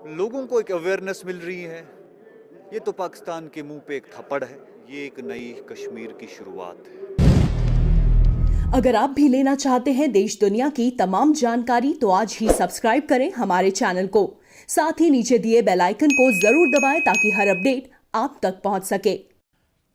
लोगों को एक अवेयरनेस मिल रही है। ये तो पाकिस्तान के मुंह पे एक थप्पड़ है। ये एक नई कश्मीर की शुरुआत है। अगर आप भी लेना चाहते हैं देश दुनिया की तमाम जानकारी तो आज ही सब्सक्राइब करें हमारे चैनल को। साथ ही नीचे दिए बेल आइकन को जरूर दबाएं ताकि हर अपडेट आप तक पहुंच सके।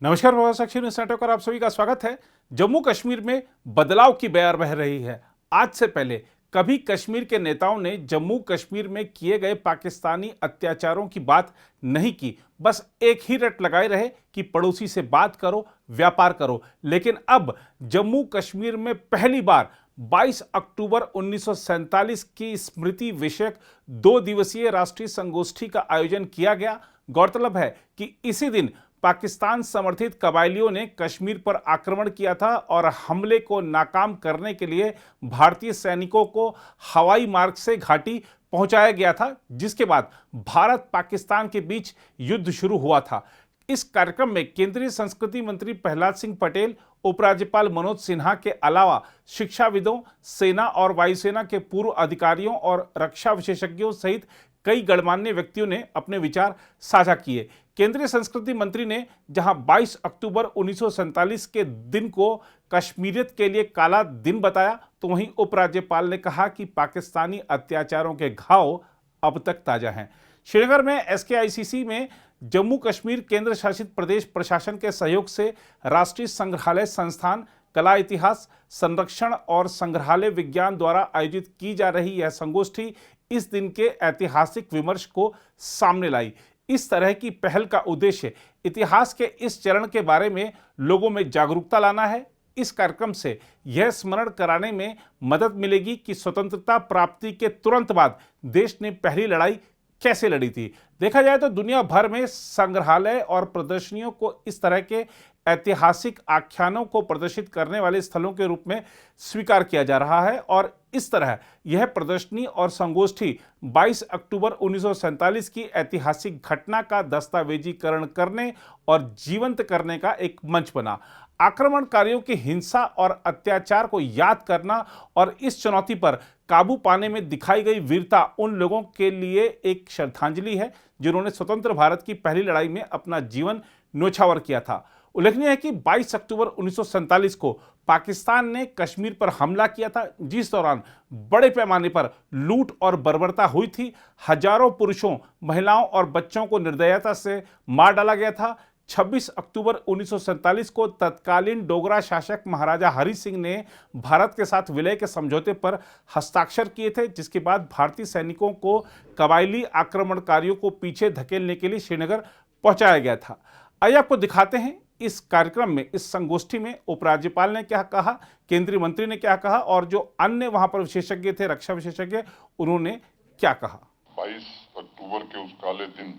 नमस्कार, प्रभात साक्षी न्यूज़ नेटवर्क पर आप सभी का स्वागत है। जम्मू कश्मीर में बदलाव की बयार बह रही है। आज से पहले कभी कश्मीर के नेताओं ने जम्मू कश्मीर में किए गए पाकिस्तानी अत्याचारों की बात नहीं की, बस एक ही रट लगाए रहे कि पड़ोसी से बात करो, व्यापार करो। लेकिन अब जम्मू कश्मीर में पहली बार 22 अक्टूबर 1947 की स्मृति विषयक 2 दिवसीय राष्ट्रीय संगोष्ठी का आयोजन किया गया। गौरतलब है कि इसी दिन पाकिस्तान समर्थित कबायलियों ने कश्मीर पर आक्रमण किया था और हमले को नाकाम करने के लिए भारतीय सैनिकों को हवाई मार्ग से घाटी पहुंचाया गया था, जिसके बाद भारत पाकिस्तान के बीच युद्ध शुरू हुआ था। इस कार्यक्रम में केंद्रीय संस्कृति मंत्री प्रहलाद सिंह पटेल, उपराज्यपाल मनोज सिन्हा के अलावा शिक्षाविदों, सेना और वायुसेना के पूर्व अधिकारियों और रक्षा विशेषज्ञों सहित कई गणमान्य व्यक्तियों ने अपने विचार साझा किए। केंद्रीय संस्कृति मंत्री ने जहां 22 अक्टूबर 1947 के दिन को कश्मीरियत के लिए काला दिन बताया, तो वहीं उपराज्यपाल ने कहा कि पाकिस्तानी अत्याचारों के घाव अब तक ताजा हैं। श्रीनगर में SKICC में जम्मू कश्मीर केंद्र शासित प्रदेश प्रशासन के सहयोग से राष्ट्रीय संग्रहालय संस्थान, कला इतिहास संरक्षण और संग्रहालय विज्ञान द्वारा आयोजित की जा रही यह संगोष्ठी इस दिन के ऐतिहासिक विमर्श को सामने लाई। इस तरह की पहल का उद्देश्य इतिहास के इस चरण के बारे में लोगों में जागरूकता लाना है। इस कार्यक्रम से यह स्मरण कराने में मदद मिलेगी कि स्वतंत्रता प्राप्ति के तुरंत बाद देश ने पहली लड़ाई कैसे लड़ी थी। देखा जाए तो दुनिया भर में संग्रहालय और प्रदर्शनियों को इस तरह के ऐतिहासिक आख्यानों को प्रदर्शित करने वाले स्थलों के रूप में स्वीकार किया जा रहा है और इस तरह यह प्रदर्शनी और संगोष्ठी 22 अक्टूबर 1947 की ऐतिहासिक घटना का दस्तावेजीकरण करने और जीवंत करने का एक मंच बना। आक्रमणकारियों की हिंसा और अत्याचार को याद करना और इस चुनौती पर काबू पाने में दिखाई गई वीरता उन लोगों के लिए एक श्रद्धांजलि है जिन्होंने स्वतंत्र भारत की पहली लड़ाई में अपना जीवन न्योछावर किया था। उल्लेखनीय है कि 22 अक्टूबर 1947 को पाकिस्तान ने कश्मीर पर हमला किया था, जिस दौरान बड़े पैमाने पर लूट और बर्बरता हुई थी। हजारों पुरुषों, महिलाओं और बच्चों को निर्दयता से मार डाला गया था। 26 अक्टूबर 1947 को तत्कालीन डोगरा शासक महाराजा हरि सिंह ने भारत के साथ विलय के समझौते पर हस्ताक्षर किए थे, जिसके बाद भारतीय सैनिकों को कबायली आक्रमणकारियों को पीछे धकेलने के लिए श्रीनगर पहुंचाया गया था। आइए आपको दिखाते हैं इस कार्यक्रम में, इस संगोष्ठी में उपराज्यपाल ने क्या कहा, केंद्रीय मंत्री ने क्या कहा और जो अन्य वहां पर विशेषज्ञ थे, रक्षा विशेषज्ञ, उन्होंने क्या कहा। 22 अक्टूबर के उस काले दिन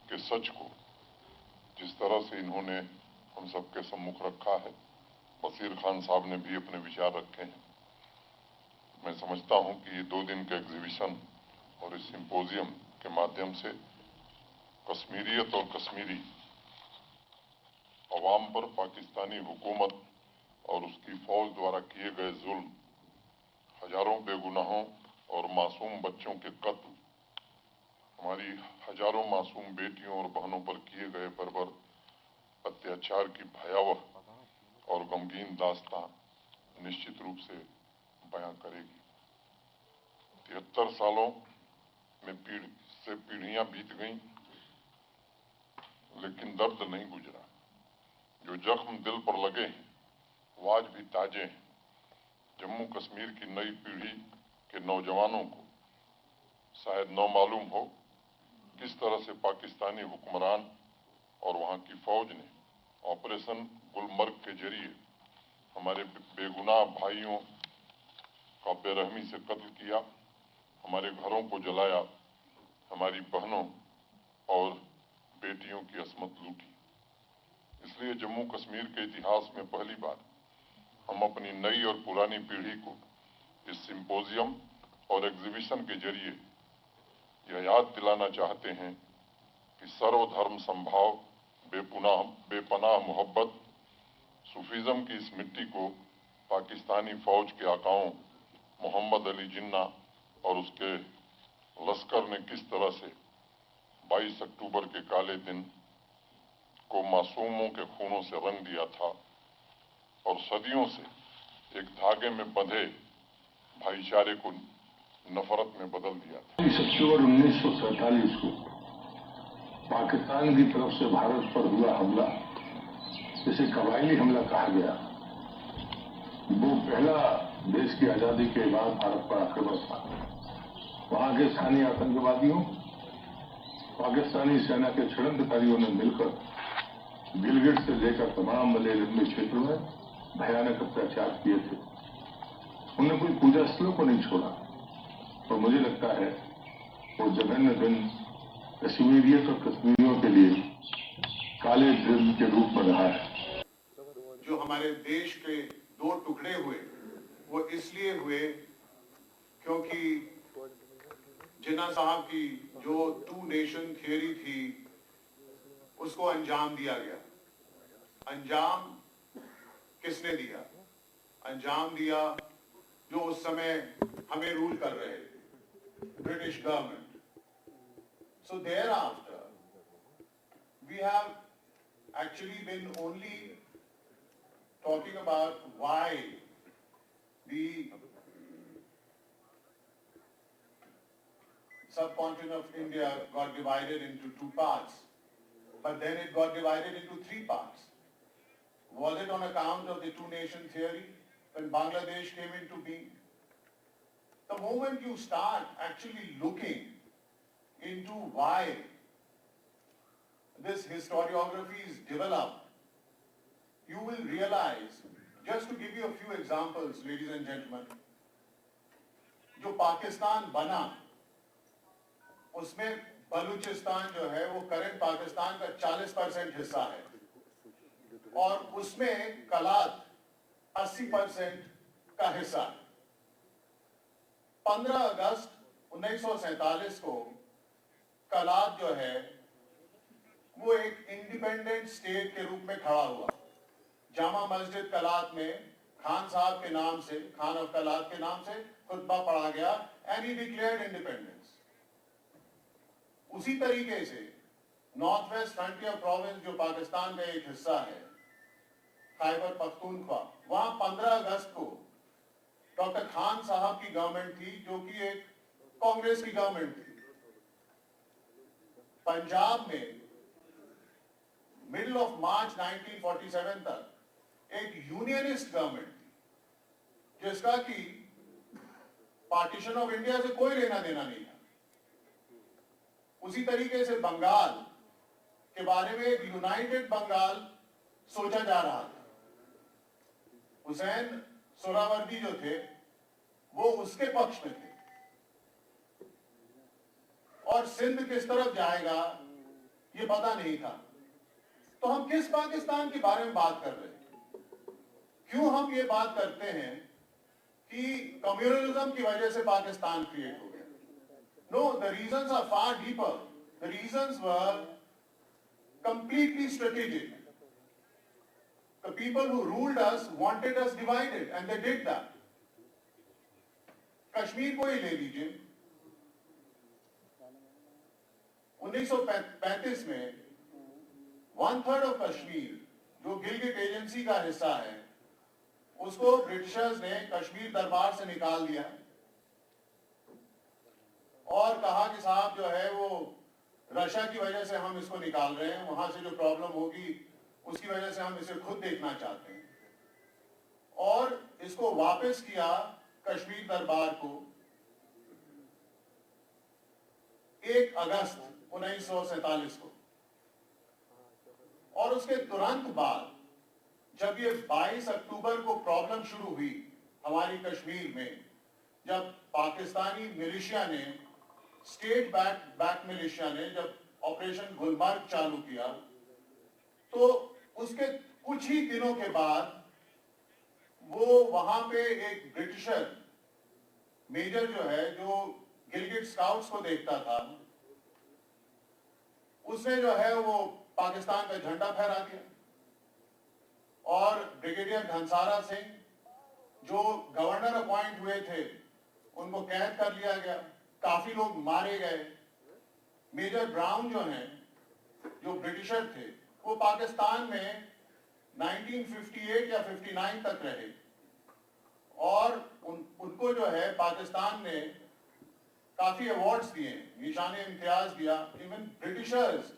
के सच को जिस तरह से इन्होंने हम सबके सम्मुख रखा है, बशीर खान साहब ने भी अपने विचार रखे हैं। मैं समझता हूं कि ये 2 दिन के एग्जीबिशन और इस सिंपोजियम के माध्यम से कश्मीरियत और कश्मीरी अवाम पर पाकिस्तानी हुकूमत और उसकी फौज द्वारा किए गए जुल्म, हजारों बेगुनाहों और मासूम बच्चों के कत्ल, हमारी हजारों मासूम बेटियों और बहनों पर किए गए बर्बर अत्याचार की भयावह और गमगीन दास्तां निश्चित रूप से बयां करेगी। 73 सालों में पीढ़ियां बीत गईं, लेकिन दर्द नहीं गुजरा। जो जख्म दिल पर लगे हैं वो आज भी ताजे हैं। जम्मू कश्मीर की नई पीढ़ी के नौजवानों को शायद न मालूम हो किस तरह से पाकिस्तानी हुक्मरान और वहां की फौज ने ऑपरेशन गुलमर्ग के जरिए हमारे बेगुनाह भाइयों का बेरहमी से कत्ल किया, हमारे घरों को जलाया, हमारी बहनों और बेटियों की असमत लूटी। इसलिए जम्मू कश्मीर के इतिहास में पहली बार हम अपनी नई और पुरानी पीढ़ी को इस सिंपोजियम और एग्जीबिशन के जरिए यह याद दिलाना चाहते हैं कि सर्वधर्म संभाव, बेपनाह मोहब्बत, सूफीज़म की इस मिट्टी को पाकिस्तानी फौज के आकाओं मोहम्मद अली जिन्ना और उसके लश्कर ने किस तरह से 22 अक्टूबर के काले दिन को मासूमों के खूनों से रंग दिया था और सदियों से एक धागे में बंधे भाईचारे को नफरत में बदल दिया था। 22 अक्टूबर 1947 को पाकिस्तान की तरफ से भारत पर हुआ हमला, जिसे कबायली हमला कहा गया, वो पहला देश की आजादी के बाद भारत पर आक्रमण था। वहां के स्थानीय आतंकवादियों, पाकिस्तानी सेना के षड्यंत्रकारियों ने मिलकर गिलगिट से लेकर तमाम बड़े लंबे क्षेत्रों में भयानक अत्याचार किए थे। उन्होंने कोई पूजा स्थलों को नहीं छोड़ा और मुझे लगता है वो जघन्य दिन कश्मीरियत और कश्मीरियों के लिए काले दिन के रूप में रहा है। जो हमारे देश के दो टुकड़े हुए वो इसलिए हुए क्योंकि जिन्ना साहब की जो 2 नेशन थियरी थी उसको अंजाम दिया गया। अंजाम किसने दिया? अंजाम दिया जो उस समय हमें रूल कर रहे थे, British government. So thereafter, we have actually been only talking about why the subcontinent of India got divided into 2 parts, but then it got divided into 3 parts. Was it on account of the 2-nation theory when Bangladesh came into being? The moment you start actually looking into why this historiography is developed, you will realize, just to give you a few examples, ladies and gentlemen, जो पाकिस्तान बना उसमें बलूचिस्तान जो है वो current Pakistan का 40% हिस्सा है और उसमें कलात 80% का हिस्सा है। 15 अगस्त 1947 को कलात जो है वो एक इंडिपेंडेंट स्टेट के रूप में खड़ा हुआ। जामा मस्जिद कलात में खान साहब के नाम से, खान ऑफ कलात के नाम से खुतबा पढ़ा गया एंड ही डिक्लेयर्ड इंडिपेंडेंस। उसी तरीके से नॉर्थ वेस्ट फ्रंटियर प्रोविंस जो पाकिस्तान का एक हिस्सा है, खैबर पख्तूनख्वा, वहां 15 अगस्त को डॉक्टर खान साहब की गवर्नमेंट थी जो कि एक कांग्रेस की गवर्नमेंट थी। पंजाब में मिडिल ऑफ मार्च 1947 तक एक यूनियनिस्ट गवर्नमेंट थी जिसका कि पार्टीशन ऑफ इंडिया से कोई लेना देना नहीं था। उसी तरीके से बंगाल के बारे में एक यूनाइटेड बंगाल सोचा जा रहा था। हुसैन सोहरावर्दी जो थे वो उसके पक्ष में थे और सिंध किस तरफ जाएगा ये पता नहीं था। तो हम किस पाकिस्तान के बारे में बात कर रहे हैं? क्यों हम ये बात करते हैं कि कम्युनलिज्म की वजह से पाकिस्तान क्रिएट हो गया? No, the reasons are far deeper. The reasons were completely strategic. The people who ruled us wanted us divided and they did that. Kashmir को ही ले लीजिए। 1935 में 1/3 ऑफ कश्मीर जो गिलगिट एजेंसी का हिस्सा है उसको ब्रिटिशर्स ने कश्मीर दरबार से निकाल दिया और कहा कि साहब जो है वो रशिया की वजह से हम इसको निकाल रहे हैं, वहां से जो प्रॉब्लम होगी उसकी वजह से हम इसे खुद देखना चाहते हैं और इसको वापस किया कश्मीर दरबार को 1 अगस्त 1947 को। और उसके तुरंत बाद जब ये 22 अक्टूबर को प्रॉब्लम शुरू हुई हमारी कश्मीर में, जब पाकिस्तानी मिलिशिया ने, स्टेट बैक मिलिशिया ने जब ऑपरेशन गुलमर्ग चालू किया, तो उसके कुछ ही दिनों के बाद वो वहां पे एक ब्रिटिशर मेजर जो है जो गिलगिट स्काउट्स को देखता था, उसने जो है वो पाकिस्तान का झंडा फहरा दिया और ब्रिगेडियर घनसारा सिंह जो गवर्नर अपॉइंट हुए थे उनको कैद कर लिया गया, काफी लोग मारे गए मेजर ब्राउन जो हैं, जो ब्रिटिशर थे, वो पाकिस्तान में 1958 या 59 तक रहे और उनको जो है पाकिस्तान ने काफी अवार्ड्स दिए, निशान इम्तियाज दिया. Even Britishers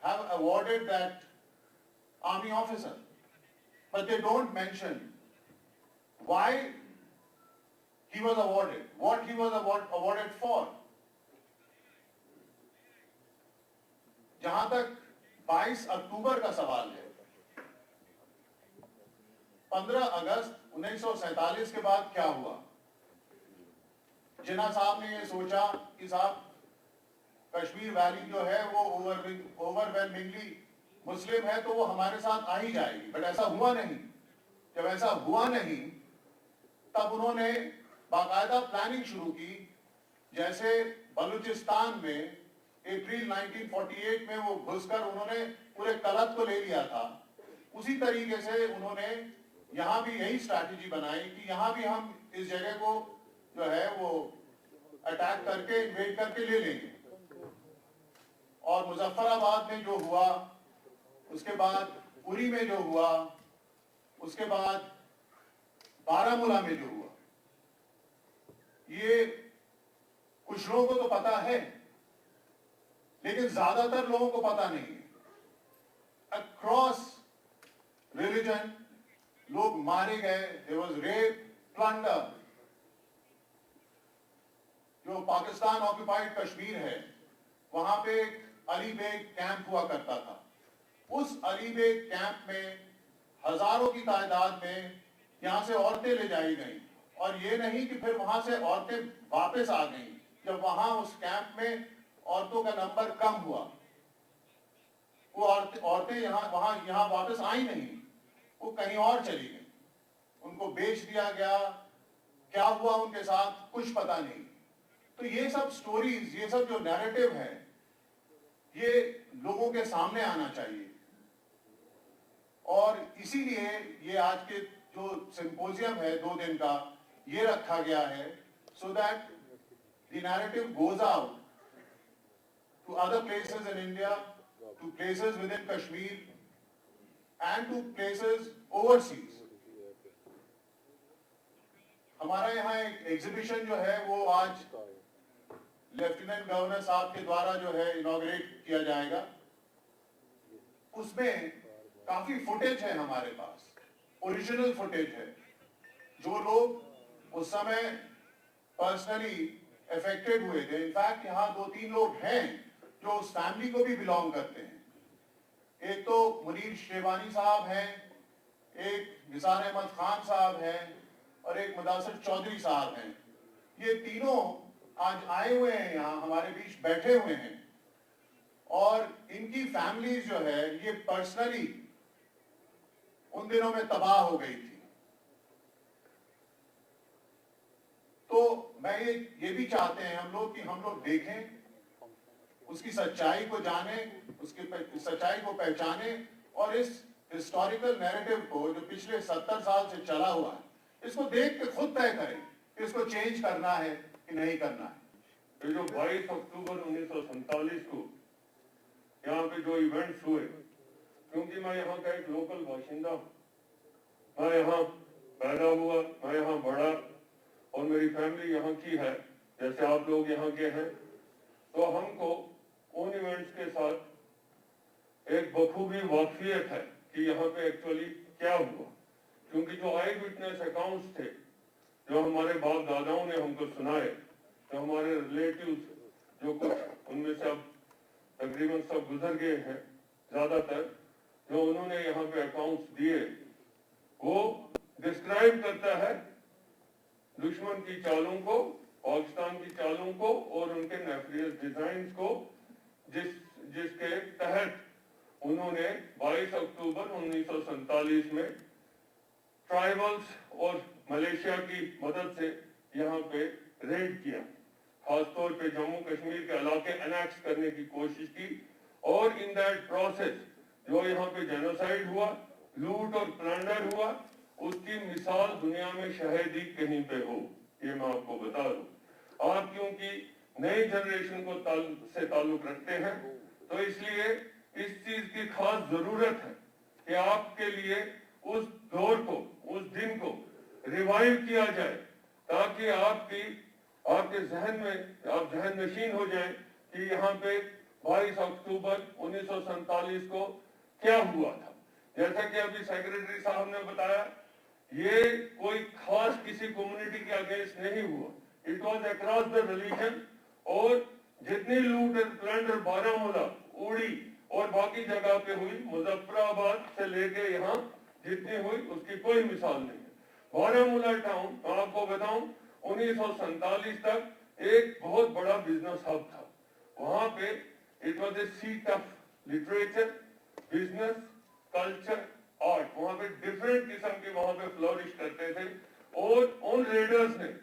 have awarded that army officer, but they don't mention why he was awarded, what he was awarded for. जहां तक 22 अक्टूबर का सवाल है, 15 अगस्त 1947 के बाद क्या हुआ? जिन्ना साहब ने ये सोचा कि साहब कश्मीर वैली जो है वो ओवरवेलमिंगली मुस्लिम है तो वो हमारे साथ आ ही जाएगी, बट ऐसा हुआ नहीं. जब ऐसा हुआ नहीं तब उन्होंने बाकायदा प्लानिंग शुरू की. जैसे बलूचिस्तान में अप्रैल 1948 में वो घुसकर उन्होंने पूरे कलत को ले लिया था, उसी तरीके से उन्होंने यहाँ भी यही स्ट्रैटेजी बनाई कि यहाँ भी हम इस जगह को जो है वो अटैक करके इन्वेड करके ले लेंगे. और मुजफ्फराबाद में जो हुआ, उसके बाद उरी में जो हुआ, उसके बाद बारामूला में जो हुआ, ये कुछ लोगों को तो पता है लेकिन ज्यादातर लोगों को पता नहीं है. अक्रॉस रिलीजन लोग मारे गए, देयर वाज रेप, प्लंडर. जो पाकिस्तान ऑक्युपाइड कश्मीर है वहां पे अली बेग कैंप हुआ करता था. उस अली बेग कैंप में हजारों की तादाद में यहां से औरतें ले जाई गई और ये नहीं कि फिर वहां से औरतें वापस आ गईं. जब वहां उस कैंप में औरतों का नंबर कम हुआ, वो औरतें यहाँ वापस आई नहीं, वो कहीं और चली गई, उनको बेच दिया गया. क्या हुआ उनके साथ कुछ पता नहीं. तो ये सब स्टोरीज, ये सब जो नैरेटिव है, ये लोगों के सामने आना चाहिए. और इसीलिए ये आज के जो सिंपोजियम है 2 दिन का, ये रखा गया है so that the narrative goes out to other places in India, to places within Kashmir and to places overseas. हमारा यहाँ एक एग्जीबिशन जो है वो आज लेफ्टिनेंट गवर्नर साहब के द्वारा जो है इनॉग्रेट किया जाएगा. उसमें काफी फुटेज है हमारे पास, ओरिजिनल फुटेज है. जो लोग उस समय पर्सनली अफेक्टेड हुए थे, इनफैक्ट यहाँ 2-3 लोग हैं जो उस फैमिली को भी बिलोंग करते हैं. एक तो मुनीर शेबानी साहब हैं, एक निसार अहमद खान साहब हैं और एक मुदासिर चौधरी साहब हैं. ये तीनों आज आए हुए हैं, यहाँ हमारे बीच बैठे हुए हैं और इनकी फैमिलीज जो है ये पर्सनली उन दिनों में तबाह हो गई थी. तो मैं ये भी चाहते हैं हम लोग कि हम लोग देखें, उसकी सच्चाई को जाने, उसकी सच्चाई को पहचाने और इस हिस्टोरिकल नैरेटिव को जो पिछले 70 साल से चला हुआ है, इसको देख के खुद तय करें कि इसको चेंज करना है कि नहीं करना है. ये जो 22 अक्टूबर 1947 को यहाँ पे जो इवेंट्स हुए, क्योंकि मैं यहाँ का एक लोकल बाशिंदा हूँ, मैं यहाँ पैदा हुआ, मैं यहाँ बड़ा और मेरी फैमिली यहाँ की है, जैसे आप लोग यहाँ के हैं, तो हमको उन इवेंट्स के साथ एक बखूबी वाकफियत है कि यहाँ पे एक्चुअली क्या हुआ. क्योंकि जो आई विटनेस अकाउंट्स थे, जो हमारे बाप दादाओं ने हमको सुनाए, जो हमारे रिलेटिव्स जो कुछ उनमें से अब तकरीबन सब गुजर गए हैं, ज्यादातर जो उन्होंने यहाँ पे अकाउंट्स दिए, वो डिस्क्राइब करता है दुश्मन की चालों को, पाकिस्तान की चालों को और उनके नेफरियस डिजाइन्स को, जिसके तहत उन्होंने 22 अक्टूबर 1947 में ट्राइबल्स और मलेशिया की मदद से यहाँ पे रेड किया, खासतौर पे जम्मू कश्मीर के इलाके अनेक्स करने की कोशिश की. और इन दैट प्रोसेस जो यहाँ पे जेनोसाइड हुआ, लूट और प्लंडर हुआ, उसकी मिसाल दुनिया में शायद ही कहीं पे हो, ये मैं आपको बता दूं. आप क्योंकि नई जनरेशन को से ताल्लुक रखते हैं, तो इसलिए इस चीज की खास जरूरत है कि आपके लिए उस दौर को, उस दिन को रिवाइव किया जाए, ताकि आपके जहन में आप जहन नशीन हो जाए कि यहाँ पे 22 अक्टूबर 1947 को क्या हुआ था। जैसा कि अभी सेक्रेटरी साहब ने बताया, ये कोई खास किसी कम्युनिटी के अगेंस्ट नहीं हुआ, it was across the religion. और जितनी लूट एंड प्लंडर बारामूला, उड़ी और बाकी जगह पे हुई, मुजफ्फराबाद से लेके यहाँ जितनी हुई उसकी कोई मिसाल नहीं है। बारामूला टाउन, मैं आपको बताऊं, 1947 तक एक बहुत बड़ा बिजनेस हब था। वहां पे it was a seat of literature, business, culture, art. वहां पे डिफरेंट किस्म के वहां पे फ्लोरिश करते थे। और उन रेडर्स ने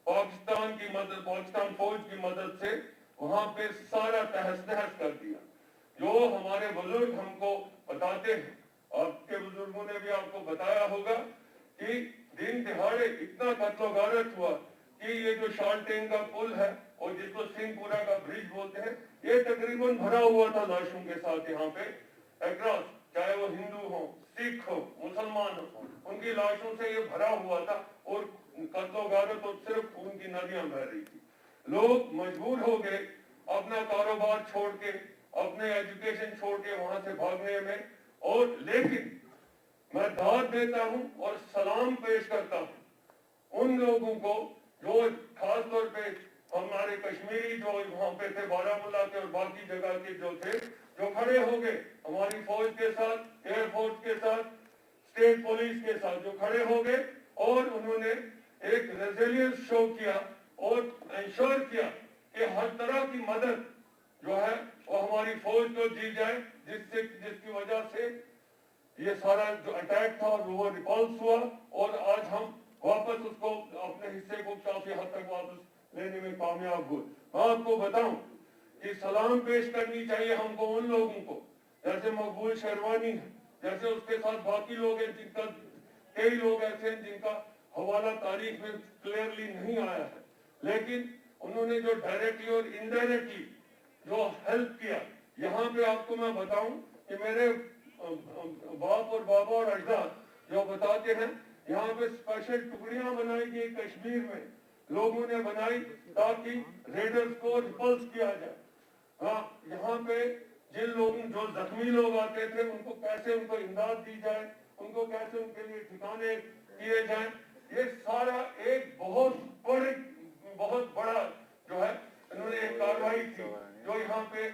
पाकिस्तान फौज की मदद से वहां पे सारा तहस नहस कर दिया। जो हमारे बुजुर्ग हमको बताते हैं, आपके बुजुर्गों ने भी आपको बताया होगा कि दिन दिहाड़े इतना कत्लो-गारत हुआ कि ये जो शालटेन का पुल है और जिसको सिंहपुरा का ब्रिज बोलते हैं, ये तकरीबन भरा हुआ था लाशों के साथ। यहाँ पे अक्रॉस, चाहे वो हिंदू हो, सिख हो, मुसलमान हो, उनकी लाशों से ये भरा हुआ था और कत्लो-गारत और सिर्फ उनकी नदियां बह रही थी। लोग मजबूर हो गए अपना कारोबार छोड़ के, अपने एजुकेशन छोड़ के वहां से भागने में। और लेकिन मैं दाद देता हूं और सलाम पेश करता हूं उन लोगों को जो खास तौर पे हमारे कश्मीरी जो वहां पे थे, बारामूला के और बाकी जगह के जो थे, जो खड़े हो गए हमारी फौज के साथ, एयरफोर्स के साथ, स्टेट पुलिस के साथ, जो खड़े हो गए और उन्होंने एक रेजिलियंस शो किया और इंश्योर किया कि हर तरह की मदद जो है वो हमारी फौज को दी जाए, जिसकी वजह से ये सारा जो अटैक था वो रिपल्स हुआ और आज हम वापस उसको अपने हिस्से को काफी हद तक वापस लेने में कामयाब हुए। मैं आपको बताऊं कि सलाम पेश करनी चाहिए हमको उन लोगों को, जैसे मकबूल शेरवानी है, जैसे उसके साथ बाकी लोग हैं, जिनका कई लोग ऐसे हैं जिनका हवाला तारीख में क्लियरली नहीं आया है, लेकिन उन्होंने जो डायरेक्टली और इनडायरेक्टली जो हेल्प किया। यहाँ पे आपको मैं बताऊं कि मेरे बाप और बाबा और अजदाद जो बताते हैं, यहाँ पे स्पेशल टुकड़ियां बनाई गई कश्मीर में, लोगों ने बनाई ताकि रेडर्स को रिपल्स किया जाए। हाँ, यहाँ पे जिन लोगों, जो जख्मी लोग आते थे, उनको कैसे उनको इमदाद दी जाए, उनको कैसे उनके लिए ठिकाने किए जाए, ये सारा एक बहुत बड़ा जो है इन्होंने एक कार्रवाई की, जो यहाँ पे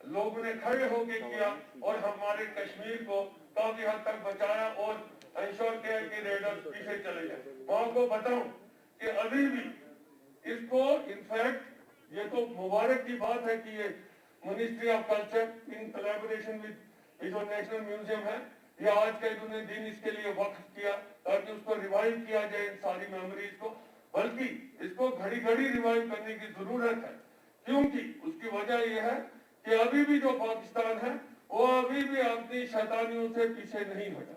लोगों ने खड़े होके किया और हमारे कश्मीर को काफी हद तक बचाया और इंश्योर किया कि रेडर्स पीछे चले जाए। मैं आपको बताऊं कि अभी भी इसको, इनफैक्ट ये तो मुबारक की बात है कि ये ministry of culture in collaboration with जो नेशनल म्यूजियम है, ये आज का इन्होंने दिन इसके लिए वक्त किया ताकि उसको रिवाइव किया जाए, इन सारी मेमोरीज को। बल्कि इसको घड़ी घड़ी रिवाइव करने की जरूरत है, क्योंकि उसकी वजह यह है कि अभी भी जो पाकिस्तान है वो अभी भी अपनी शैतानियों से पीछे नहीं हटा,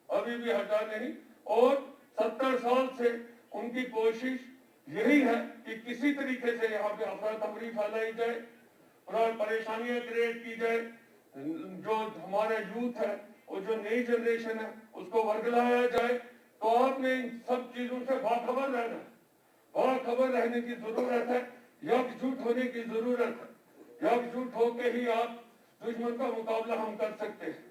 अभी भी हटा नहीं। और 70 साल से उनकी कोशिश यही है कि किसी तरीके से यहाँ पे अफरा तफरी फैलाई जाए, परेशानियां क्रिएट की जाए, जो हमारा यूथ है और जो नई जनरेशन है उसको वर्गलाया जाए। तो आपने इन सब चीजों से बाखबर रहना है, बाखबर रहने की जरूरत है, एकजुट होने की जरूरत है। एकजुट होकर ही आप दुश्मन का मुकाबला हम कर सकते हैं।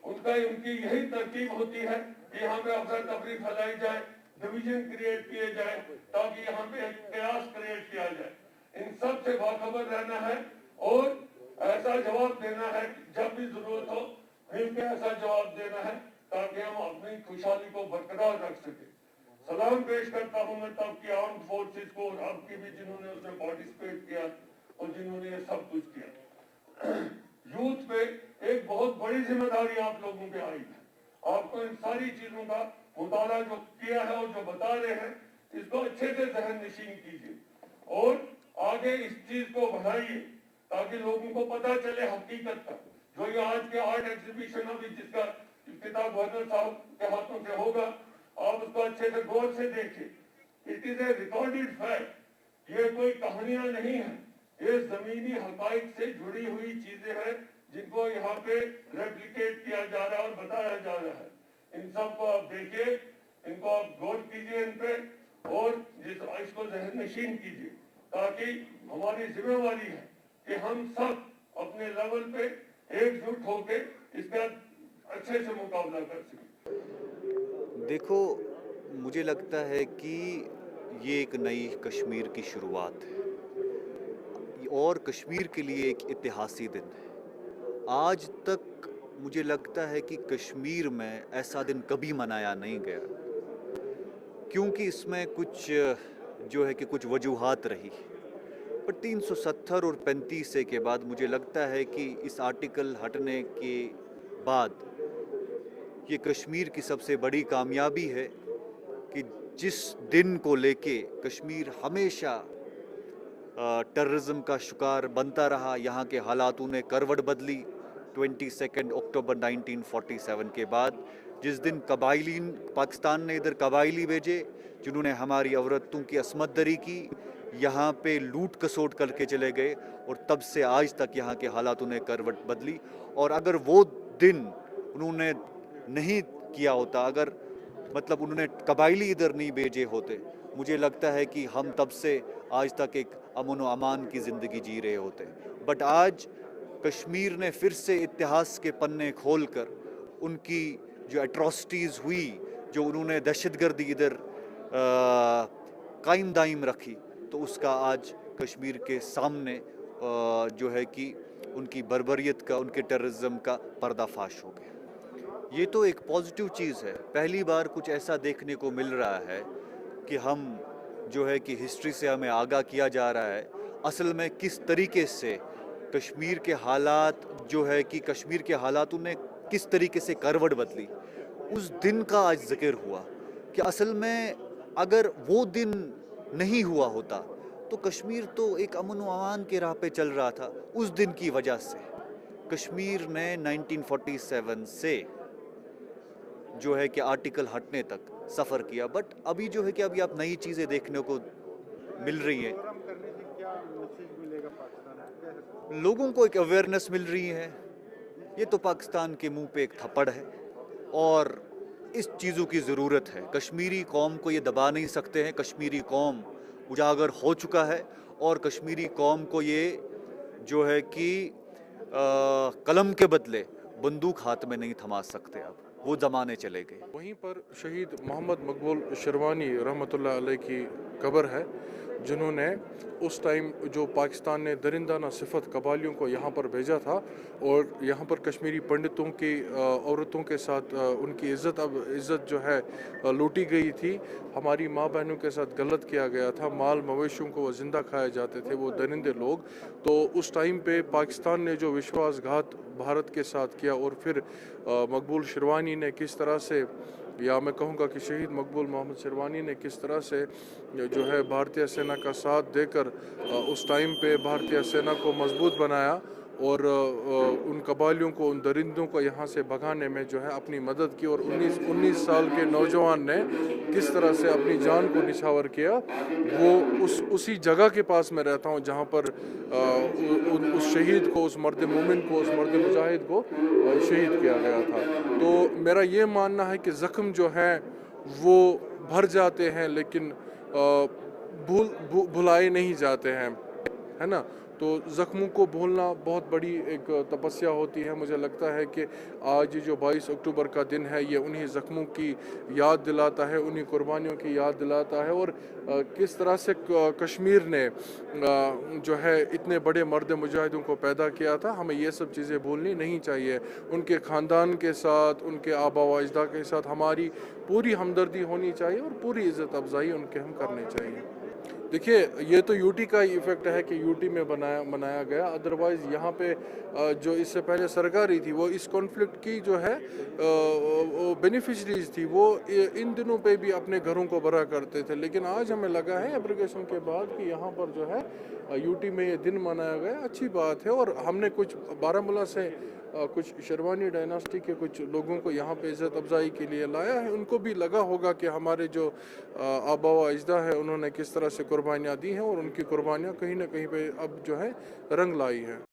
उनकी यही तरकीब होती है कि यहाँ पे अफरा तफरी फैलाई जाए, डिवीजन क्रिएट किए जाए, ताकि यहाँ पे एक कयास क्रिएट किया जाए। इन सब से बाखबर रहना है और ऐसा जवाब देना है, जब भी जरूरत हो मिलकर ऐसा जवाब देना है, ताकि हम अपनी खुशहाली को बरकरार रख सके। सलाम पेश करता हूँ मैं तब की आर्म्ड फोर्सेस को और आपकी भी, जिन्होंने उसमें पार्टिसिपेट किया और जिन्होंने ये सब कुछ किया। यूथ पे एक बहुत बड़ी जिम्मेदारी आप लोगों पे आई है। आपको इन सारी चीजों का मुताला जो किया है और जो बता रहे हैं, इसको अच्छे से जहन नशीन कीजिए और आगे इस चीज को बढ़ाइए, ताकि लोगों को पता चले हकीकत का। जो ये आज के आर्ट एग्जीबिशन अभी जिसका इफ्तिताह गवर्नर साहब के हाथों से होगा, आप उसको अच्छे से गौर से देखिए। It is a recorded fact, ये कोई कहानियां नहीं है, ये जमीनी हकाइक से जुड़ी हुई चीजें हैं जिनको यहाँ पे रेप्लिकेट किया जा रहा है और बताया जा रहा है। इन सब को आप देखिए, इनको आप गौर कीजिए इन पे और इसको जहन नशीन कीजिए, ताकि हमारी जिम्मेवारी है कि हम सब अपने लेवल पे एकजुट होकर इसका अच्छे से मुकाबला कर सकें। देखो, मुझे लगता है कि ये एक नई कश्मीर की शुरुआत है और कश्मीर के लिए एक ऐतिहासिक दिन है। आज तक मुझे लगता है कि कश्मीर में ऐसा दिन कभी मनाया नहीं गया, क्योंकि इसमें कुछ जो है कि कुछ वजूहात रही। पर 370 और 35 के बाद मुझे लगता है कि इस आर्टिकल हटने के बाद ये कश्मीर की सबसे बड़ी कामयाबी है कि जिस दिन को लेके कश्मीर हमेशा टेररिज्म का शिकार बनता रहा, यहाँ के हालातों ने करवट बदली 22 अक्टूबर 1947 के बाद, जिस दिन कबाइलीन पाकिस्तान ने इधर कबाइली भेजे जिन्होंने हमारी औरतों की असमत दरी की, यहाँ पे लूट खसोट करके चले गए, और तब से आज तक यहाँ के हालातों ने करवट बदली। और अगर वो दिन उन्होंने नहीं किया होता, अगर मतलब उन्होंने कबाइली इधर नहीं भेजे होते, मुझे लगता है कि हम तब से आज तक एक अमन व अमान की ज़िंदगी जी रहे होते। बट आज कश्मीर ने फिर से इतिहास के पन्ने खोलकर उनकी जो एट्रोसिटीज़ हुई, जो उन्होंने दहशतगर्दी इधर कायम दायम रखी, तो उसका आज कश्मीर के सामने जो है कि उनकी बर्बरियत का, उनके टेररिज्म का पर्दाफाश हो गया। ये तो एक पॉजिटिव चीज़ है। पहली बार कुछ ऐसा देखने को मिल रहा है कि हम जो है कि हिस्ट्री से हमें आगाह किया जा रहा है असल में किस तरीके से कश्मीर के हालात जो है कि कश्मीर के हालातों ने किस तरीके से करवट बदली। उस दिन का आज जिक्र हुआ कि असल में अगर वो दिन नहीं हुआ होता तो कश्मीर तो एक अमन व अमान के राह पे चल रहा था। उस दिन की वजह से कश्मीर ने 1947 से जो है कि आर्टिकल हटने तक सफ़र किया। बट अभी जो है कि अभी आप नई चीज़ें देखने को मिल रही हैं, लोगों को एक अवेयरनेस मिल रही है। ये तो पाकिस्तान के मुंह पे एक थप्पड़ है और इस चीज़ों की ज़रूरत है। कश्मीरी कौम को ये दबा नहीं सकते हैं। कश्मीरी कौम उजागर हो चुका है और कश्मीरी कौम को ये जो है कि कलम के बदले बंदूक हाथ में नहीं थमा सकते। अब वो ज़माने चले गए। वहीं पर शहीद मोहम्मद मकबूल शिरवानी रहमतुल्लाह अलैह की कब्र है, जिन्होंने उस टाइम जो पाकिस्तान ने दरिंदाना सिफत कबालियों को यहाँ पर भेजा था और यहाँ पर कश्मीरी पंडितों की औरतों के साथ उनकी इज़्ज़त जो है लूटी गई थी। हमारी माँ बहनों के साथ गलत किया गया था, माल मवेशियों को वो ज़िंदा खाए जाते थे वो दरिंदे लोग। तो उस टाइम पे पाकिस्तान ने जो विश्वासघात भारत के साथ किया और फिर मकबूल शिरवानी ने किस तरह से, या मैं कहूँगा कि शहीद मकबूल मोहम्मद शिरवानी ने किस तरह से जो है भारतीय सेना का साथ देकर उस टाइम पे भारतीय सेना को मजबूत बनाया और उन कबालियों को, उन दरिंदों को यहाँ से भगाने में जो है अपनी मदद की। और 19 साल के नौजवान ने किस तरह से अपनी जान को निछावर किया, वो उसी जगह के पास मैं रहता हूँ जहाँ पर उस शहीद को, उस मर्द मोमिन को, उस मर्द मुजाहिद को शहीद किया गया था। तो मेरा ये मानना है कि ज़ख्म जो है वो भर जाते हैं लेकिन भुलाए नहीं जाते हैं, है ना। तो ज़ख्मों को भूलना बहुत बड़ी एक तपस्या होती है। मुझे लगता है कि आज जो 22 अक्टूबर का दिन है ये उन्हीं ज़ख्मों की याद दिलाता है, उन्हीं कुर्बानियों की याद दिलाता है और किस तरह से कश्मीर ने जो है इतने बड़े मर्द मुजाहिदों को पैदा किया था। हमें ये सब चीज़ें भूलनी नहीं चाहिए। उनके ख़ानदान के साथ, उनके आबा व अजदा के साथ हमारी पूरी हमदर्दी होनी चाहिए और पूरी इज़्ज़त अफजाई उनके हम करनी चाहिए। देखिए, ये तो यूटी का ही इफ़ेक्ट है कि यूटी में बनाया गया। अदरवाइज़ यहाँ पे जो इससे पहले सरकारें थी वो इस कॉन्फ्लिक्ट की जो है बेनिफिशरीज थी, वो इन दिनों पे भी अपने घरों को भरा करते थे। लेकिन आज हमें लगा है एब्रिगेशन के बाद कि यहाँ पर जो है यूटी में ये दिन मनाया गया, अच्छी बात है। और हमने कुछ बारामूला से कुछ शेरवानी डायनास्टी के कुछ लोगों को यहाँ पे इज़्ज़त अफजाई के लिए लाया है। उनको भी लगा होगा कि हमारे जो आबा व अजदा है उन्होंने किस तरह से कुर्बानियाँ दी हैं और उनकी कुर्बानियाँ कहीं ना कहीं पे अब जो है रंग लाई हैं।